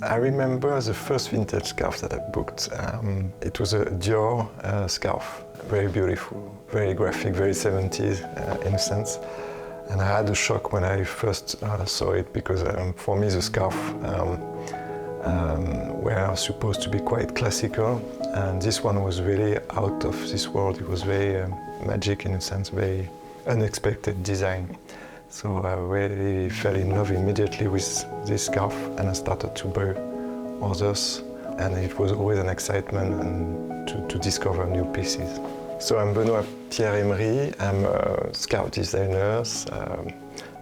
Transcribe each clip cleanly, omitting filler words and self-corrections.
I remember the first vintage scarf that I booked. It was a Dior scarf, very beautiful, very graphic, very 70s in a sense. And I had a shock when I first saw it because for me the scarf were supposed to be quite classical, and this one was really out of this world. It was very magic in a sense, very unexpected design. So I really fell in love immediately with this scarf, and I started to buy others, and it was always an excitement and to discover new pieces. So I'm Benoit Pierre Emery. I'm a scarf designer,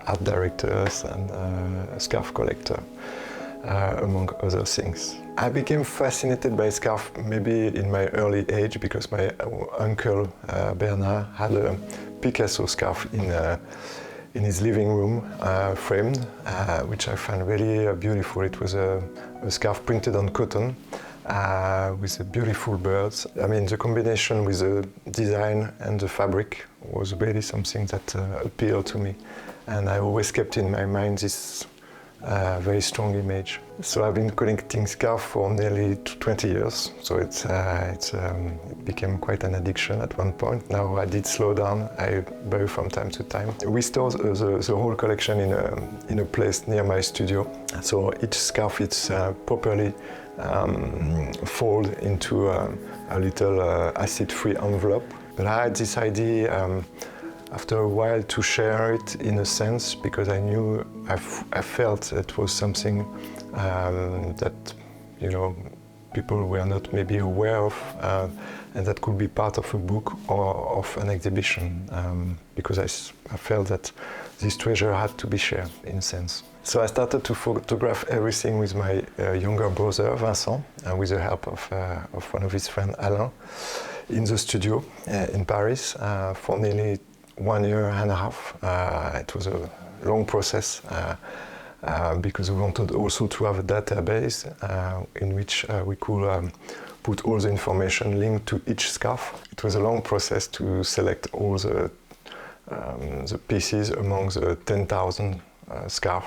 art director, and a scarf collector, among other things. I became fascinated by scarf maybe in my early age because my uncle Bernard had a Picasso scarf in his living room, framed, which I found really beautiful. It was a scarf printed on cotton with beautiful birds. I mean, the combination with the design and the fabric was really something that appealed to me. And I always kept in my mind this very strong image. So I've been collecting scarves for nearly 20 years. So it became quite an addiction at one point. Now I did slow down. I buy from time to time. We store the whole collection in a place near my studio. So each scarf is properly folded into a little acid-free envelope. But I had this idea after a while to share it in a sense, because I knew, I felt it was something that, you know, people were not maybe aware of, and that could be part of a book or of an exhibition, because I felt that this treasure had to be shared in a sense. So I started to photograph everything with my younger brother, Vincent, with the help of one of his friends, Alain, in the studio in Paris for nearly 1 year and a half. It was a long process because we wanted also to have a database in which we could put all the information linked to each scarf. It was a long process to select all the pieces among the 10,000 scarves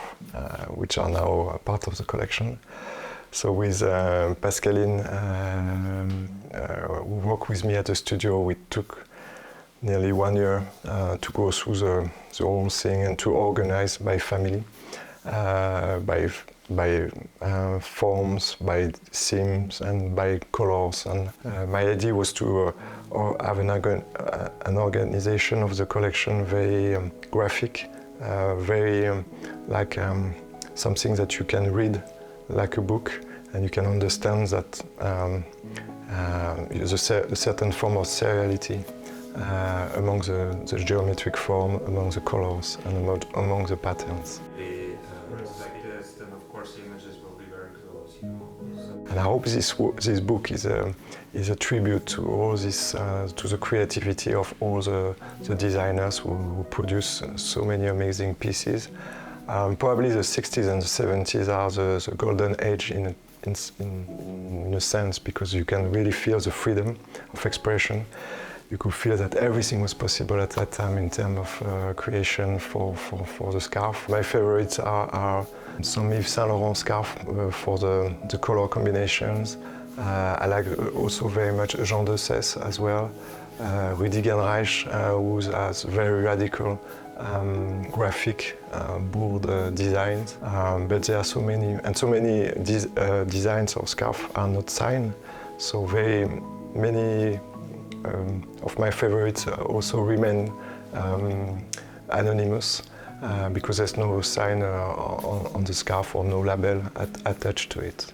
which are now part of the collection. So with Pascaline, who worked with me at the studio, we took nearly 1 year to go through the whole thing and to organize by family, by forms, by themes, and by colors. And my idea was to have an organization of the collection, very graphic, very like something that you can read like a book, and you can understand that there's a certain form of seriality among the geometric form, among the colors, and among the patterns. Like this, then of course the images will be very close. And I hope this book is a tribute to all this, to the creativity of all the designers who produce so many amazing pieces. Probably the 60s and the 70s are the golden age in a sense, because you can really feel the freedom of expression. You could feel that everything was possible at that time in terms of creation for the scarf. My favorites are some Yves Saint Laurent scarf for the color combinations. I like also very much Jean de Cesse as well. Rudi Genreich, who has very radical graphic, bold designs. But there are so many designs of scarf are not signed. So very many of my favorites also remain anonymous because there's no sign on the scarf or no label attached to it.